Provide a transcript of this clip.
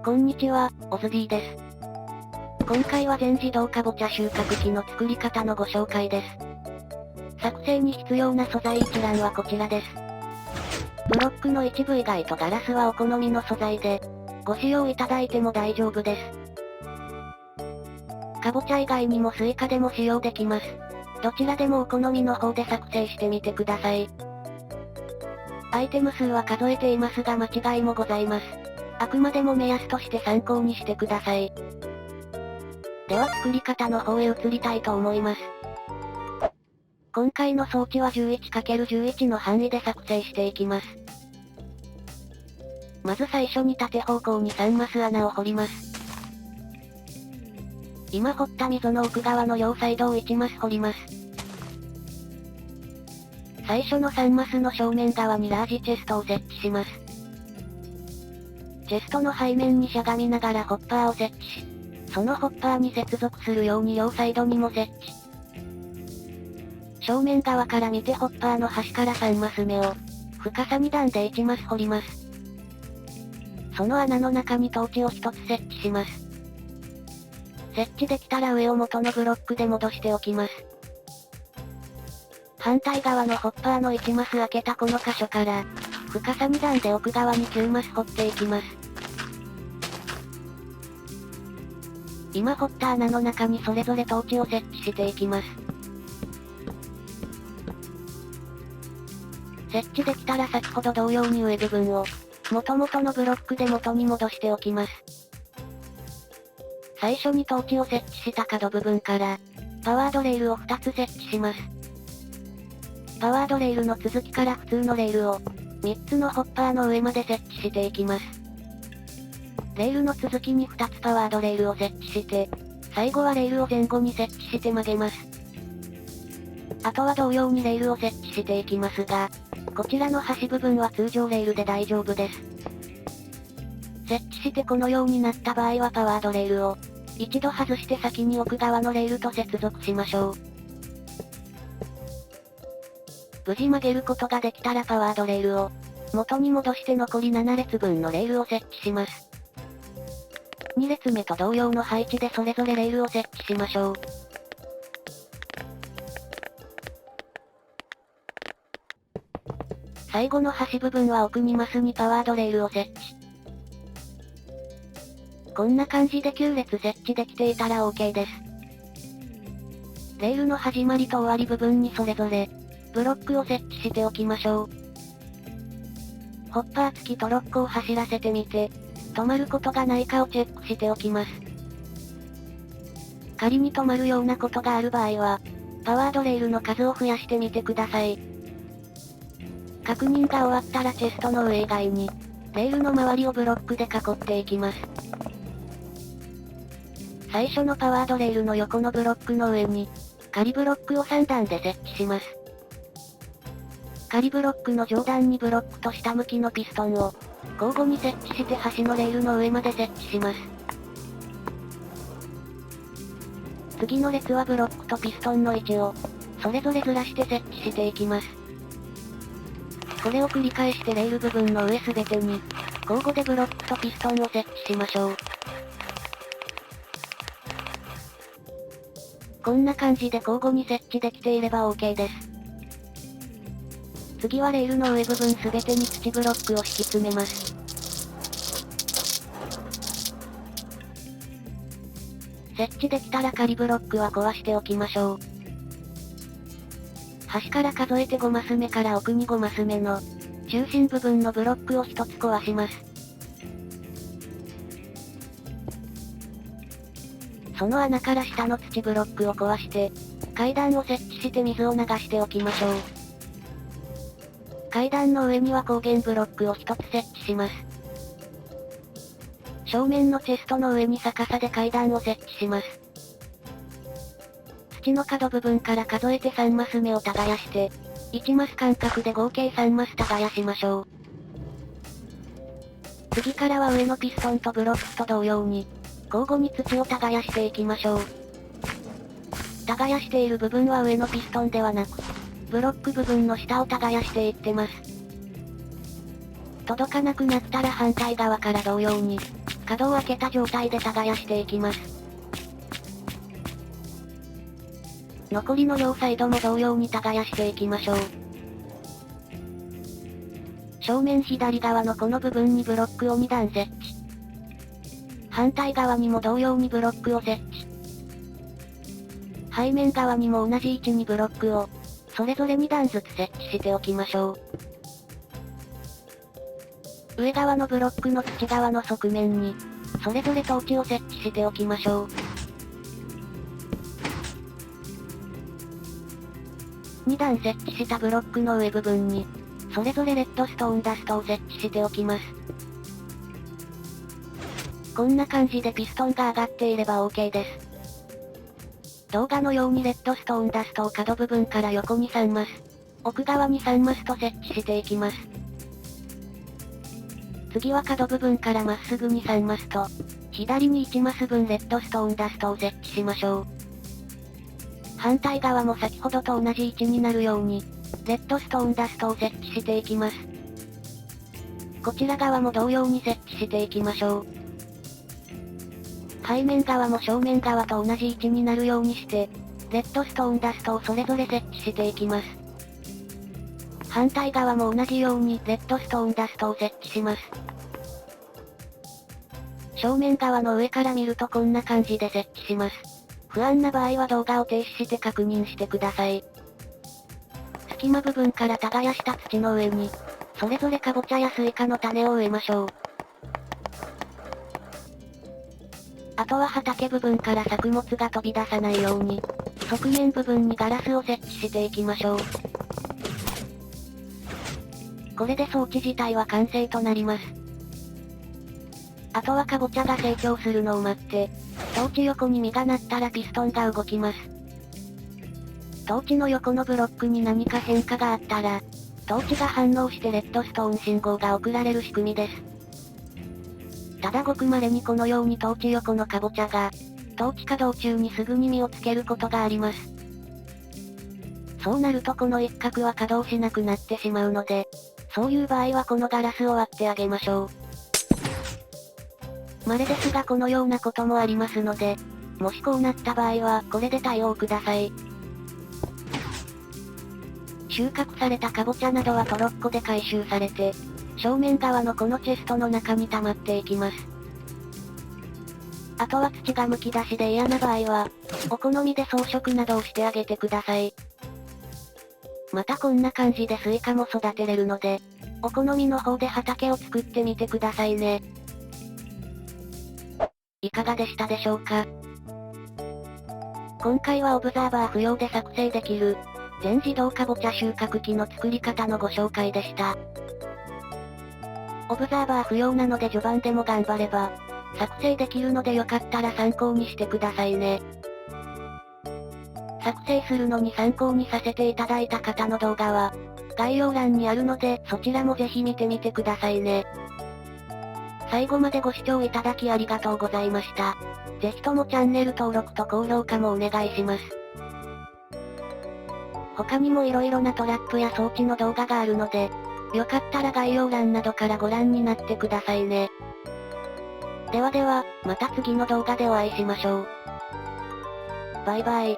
こんにちは、オズビーです。今回は全自動かぼちゃ収穫機の作り方のご紹介です。作成に必要な素材一覧はこちらです。ブロックの一部以外とガラスはお好みの素材で、ご使用いただいても大丈夫です。かぼちゃ以外にもスイカでも使用できます。どちらでもお好みの方で作成してみてください。アイテム数は数えていますが間違いもございます。あくまでも目安として参考にしてください。では作り方の方へ移りたいと思います。今回の装置は 11×11 の範囲で作成していきます。まず最初に縦方向に3マス穴を掘ります。今掘った溝の奥側の両サイドを1マス掘ります。最初の3マスの正面側にラージチェストを設置します。チェストの背面にしゃがみながらホッパーを設置し、そのホッパーに接続するように両サイドにも設置。正面側から見てホッパーの端から3マス目を、深さ2段で1マス掘ります。その穴の中にトーチを1つ設置します。設置できたら上を元のブロックで戻しておきます。反対側のホッパーの1マス開けたこの箇所から、深さ2段で奥側に9マス掘っていきます。今掘った穴の中にそれぞれトーチを設置していきます。設置できたら先ほど同様に上部分を、元々のブロックで元に戻しておきます。最初にトーチを設置した角部分から、パワードレールを2つ設置します。パワードレールの続きから普通のレールを、3つのホッパーの上まで設置していきます。レールの続きに2つパワードレールを設置して、最後はレールを前後に設置して曲げます。あとは同様にレールを設置していきますが、こちらの端部分は通常レールで大丈夫です。設置してこのようになった場合はパワードレールを、一度外して先に奥側のレールと接続しましょう。無事曲げることができたらパワードレールを、元に戻して残り7列分のレールを設置します。2列目と同様の配置でそれぞれレールを設置しましょう。最後の端部分は奥2マスにパワードレールを設置。こんな感じで9列設置できていたら OK です。レールの始まりと終わり部分にそれぞれ、ブロックを設置しておきましょう。ホッパー付きトロッコを走らせてみて、止まることがないかをチェックしておきます。仮に止まるようなことがある場合は、パワードレールの数を増やしてみてください。確認が終わったらチェストの上以外に、レールの周りをブロックで囲っていきます。最初のパワードレールの横のブロックの上に、仮ブロックを3段で設置します。仮ブロックの上段にブロックと下向きのピストンを、交互に設置して端のレールの上まで設置します。次の列はブロックとピストンの位置を、それぞれずらして設置していきます。これを繰り返してレール部分の上すべてに、交互でブロックとピストンを設置しましょう。こんな感じで交互に設置できていれば OK です。次はレールの上部分すべてに土ブロックを敷き詰めます。設置できたら仮ブロックは壊しておきましょう。端から数えて5マス目から奥に5マス目の中心部分のブロックを1つ壊します。その穴から下の土ブロックを壊して、階段を設置して水を流しておきましょう。階段の上には光源ブロックを1つ設置します。正面のチェストの上に逆さで階段を設置します。土の角部分から数えて3マス目を耕して、1マス間隔で合計3マス耕しましょう。次からは上のピストンとブロックと同様に、交互に土を耕していきましょう。耕している部分は上のピストンではなく、ブロック部分の下を耕していってます。届かなくなったら反対側から同様に、角を開けた状態で耕していきます。残りの両サイドも同様に耕していきましょう。正面左側のこの部分にブロックを2段設置。反対側にも同様にブロックを設置。背面側にも同じ位置にブロックを、それぞれ2段ずつ設置しておきましょう。上側のブロックの土側の側面に、それぞれトーチを設置しておきましょう。2段設置したブロックの上部分に、それぞれレッドストーンダストを設置しておきます。こんな感じでピストンが上がっていれば OK です。動画のようにレッドストーンダストを角部分から横に3マス、奥側に3マスと設置していきます。次は角部分からまっすぐに3マスと、左に1マス分レッドストーンダストを設置しましょう。反対側も先ほどと同じ位置になるように、レッドストーンダストを設置していきます。こちら側も同様に設置していきましょう。背面側も正面側と同じ位置になるようにして、レッドストーンダストをそれぞれ設置していきます。反対側も同じようにレッドストーンダストを設置します。正面側の上から見るとこんな感じで設置します。不安な場合は動画を停止して確認してください。隙間部分から耕した土の上に、それぞれカボチャやスイカの種を植えましょう。あとは畑部分から作物が飛び出さないように、側面部分にガラスを設置していきましょう。これで装置自体は完成となります。あとはカボチャが成長するのを待って、トーチ横に実がなったらピストンが動きます。トーチの横のブロックに何か変化があったら、トーチが反応してレッドストーン信号が送られる仕組みです。ただごく稀にこのようにトーチ横のカボチャが、トーチ稼働中にすぐに実をつけることがあります。そうなるとこの一角は稼働しなくなってしまうので、そういう場合はこのガラスを割ってあげましょう。稀ですがこのようなこともありますので、もしこうなった場合はこれで対応ください。収穫されたカボチャなどはトロッコで回収されて、正面側のこのチェストの中に溜まっていきます。あとは土がむき出しで嫌な場合は、お好みで装飾などをしてあげてください。またこんな感じでスイカも育てれるので、お好みの方で畑を作ってみてくださいね。いかがでしたでしょうか？今回はオブザーバー不要で作成できる、全自動カボチャ収穫機の作り方のご紹介でした。オブザーバー不要なので序盤でも頑張れば、作成できるのでよかったら参考にしてくださいね。作成するのに参考にさせていただいた方の動画は、概要欄にあるのでそちらもぜひ見てみてくださいね。最後までご視聴いただきありがとうございました。ぜひともチャンネル登録と高評価もお願いします。他にも色々なトラップや装置の動画があるので、よかったら概要欄などからご覧になってくださいね。ではでは、また次の動画でお会いしましょう。バイバイ。